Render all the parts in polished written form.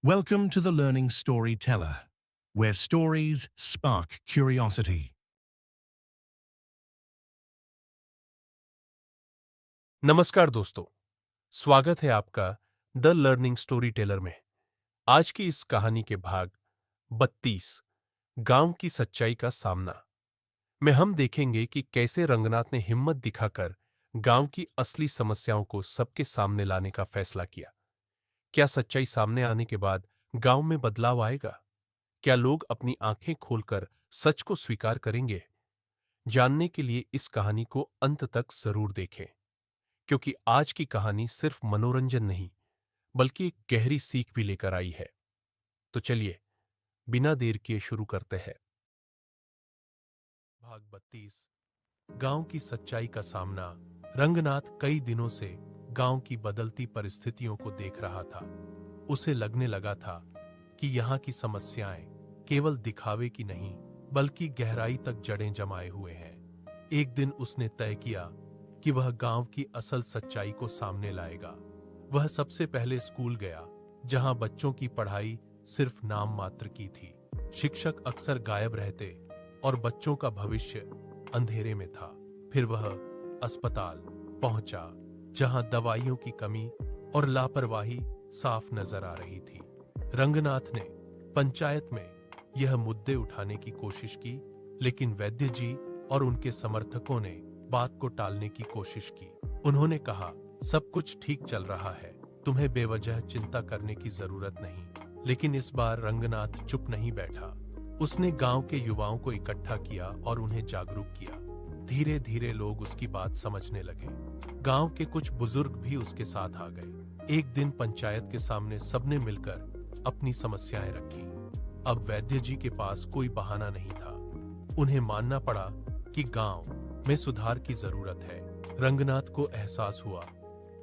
Welcome to the Learning Storyteller, where stories spark curiosity. नमस्कार दोस्तों, स्वागत है आपका द लर्निंग स्टोरी टेलर में। आज की इस कहानी के भाग 32 गांव की सच्चाई का सामना में हम देखेंगे कि कैसे रंगनाथ ने हिम्मत दिखाकर गांव की असली समस्याओं को सबके सामने लाने का फैसला किया। क्या सच्चाई सामने आने के बाद गांव में बदलाव आएगा? क्या लोग अपनी आंखें खोलकर सच को स्वीकार करेंगे? जानने के लिए इस कहानी को अंत तक जरूर देखें, क्योंकि आज की कहानी सिर्फ मनोरंजन नहीं बल्कि एक गहरी सीख भी लेकर आई है। तो चलिए बिना देर किए शुरू करते हैं। भाग 32 गांव की सच्चाई का सामना। रंगनाथ कई दिनों से गांव की बदलती परिस्थितियों को देख रहा था। उसे लगने लगा था कि यहाँ की समस्याएं केवल दिखावे की नहीं बल्कि गहराई तक जड़ें जमाए हुए हैं। एक दिन उसने तय किया कि वह गांव की असल सच्चाई को सामने लाएगा। वह सबसे पहले स्कूल गया, जहां बच्चों की पढ़ाई सिर्फ नाम मात्र की थी। शिक्षक अक्सर गायब रहते और बच्चों का भविष्य अंधेरे में था। फिर वह अस्पताल पहुंचा, जहां दवाइयों की कमी और लापरवाही साफ नजर आ रही थी। रंगनाथ ने पंचायत में यह मुद्दे उठाने की कोशिश की, लेकिन वैद्य जी और उनके समर्थकों ने बात को टालने की कोशिश की। उन्होंने कहा, सब कुछ ठीक चल रहा है, तुम्हें बेवजह चिंता करने की जरूरत नहीं। लेकिन इस बार रंगनाथ चुप नहीं बैठा। उसने गांव के युवाओं को इकट्ठा किया और उन्हें जागरूक किया। धीरे धीरे लोग उसकी बात समझने लगे। गांव के कुछ बुजुर्ग भी उसके साथ आ गए। एक दिन पंचायत के सामने सबने मिलकर अपनी समस्याएं रखी। अब वैद्य जी के पास कोई बहाना नहीं था। उन्हें मानना पड़ा कि गांव में सुधार की जरूरत है। रंगनाथ को एहसास हुआ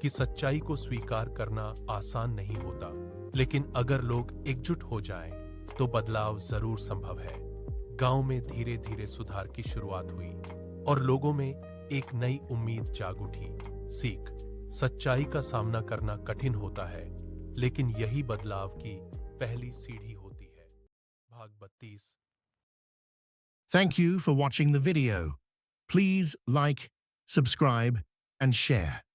कि सच्चाई को स्वीकार करना आसान नहीं होता, लेकिन अगर लोग एकजुट हो जाएं, तो बदलाव जरूर संभव है। गांव में धीरे धीरे सुधार की शुरुआत हुई और लोगों में एक नई उम्मीद जाग उठी। सीख, सच्चाई का सामना करना कठिन होता है, लेकिन यही बदलाव की पहली सीढ़ी होती है। भाग 32। Thank you for watching the video. Please like, subscribe, and share.